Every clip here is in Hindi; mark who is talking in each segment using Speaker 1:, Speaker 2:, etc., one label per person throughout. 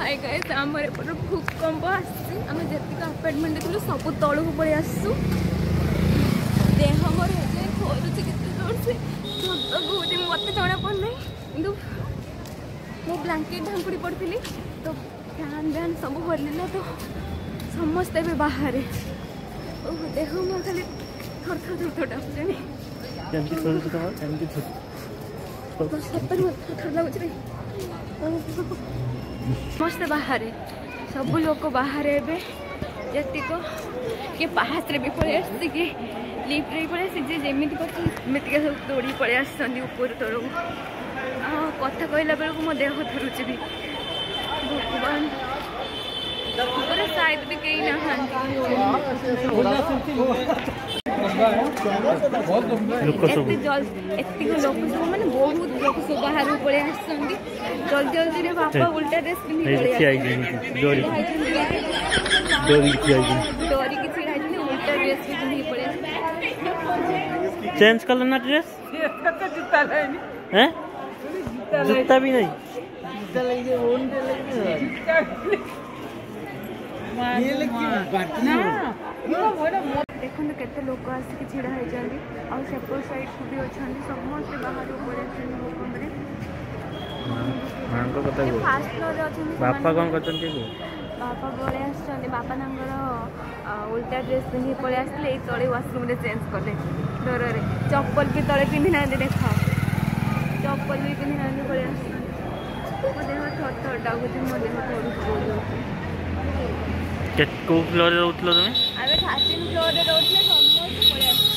Speaker 1: हाय गाइस आमर एपट भूकंप आसी आम जी अपार्टमेंट देखिलु सब तलू पड़े आसू देह मोर थरुचे केते जोर से कहूँ मत जना पड़ना कि मु ब्लांकेट ढांकुड़ी पड़ी तो फैन फैन सब हल्ला तो समस्ते भी बाहर देह मोर खाली थर थर थर थर डाकुनी समस्ते बाहर सब लोग बाहर जीक किए पाहाच भी पलि आसती कि लिफ्ट भी पलि आसी जमी सब दौड़ी पलि आसर तौर कथा कहला बेलू मो देह थरुचे भी भगवान शायद भी कहीं ना लोक सब मैंने बहुत लोक सब बाहर पलि आस जल्दी जल्दी बापा उल्टा ड्रेस पिंधि डरिकी छिड़ा उल्टा ड्रेस पिंधि पलि
Speaker 2: चेंज कर लेना ड्रेस हैं जूता भी नहीं
Speaker 1: देखो केते लोक आसिक छिड़ा होती सेपट साइड को भी अच्छा समस्त बाहर फास्ट फ्लोर
Speaker 2: बापा कौन कर
Speaker 1: बापा पलि आस बापा उल्टा ड्रेस पिंधि पलि आसते तले वाशरूम चेंज कले डर चप्पल भी तले पिंधि ना देख चप्पल भी पिंधि ना पलि आस मो देह थर थर डाकुची मो देह थर
Speaker 2: को फ्लोर रे रहउतलो तुमे
Speaker 1: आबे 13 फ्लोर रे रहउतले समस्त पळे आसी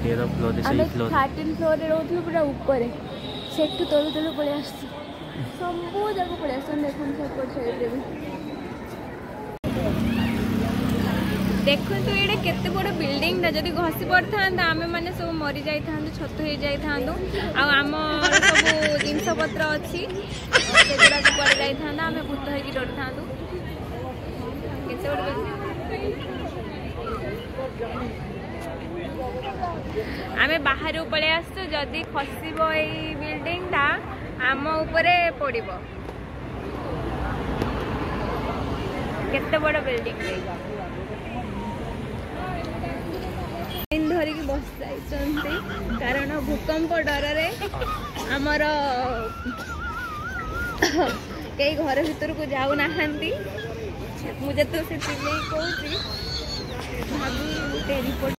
Speaker 2: 13 फ्लोर रे सही फ्लोर
Speaker 1: 13 फ्लोर रे रहउतलो पूरा ऊपर सेठु तळु तळु पळे आसी सबो जगह पळे आसन देखन सेपट साइड रे देखो तो ये केते बड़ बिल्डिंग था जदि घसी पड़ता आमे माने सब मरी जाई थांदो छत हो जाई थांदो आ आम सब जिनस पत्र अछि सेगुडा को पड़ जाई थांदा आमे भूत होई कि डर थांदो केते बड़ आमे बाहर पळे आसु जदि खसिबो ए बिल्डिंग ता आम ऊपर पड़िबो केते बड़ बिल्डिंग देगा धरिकी बस जाइछन्ते कारण भूकंप डर रे आमर कई घर भीतर को जाऊ नाहंती मुझे तो से कहूँ भाभी रिपोर्ट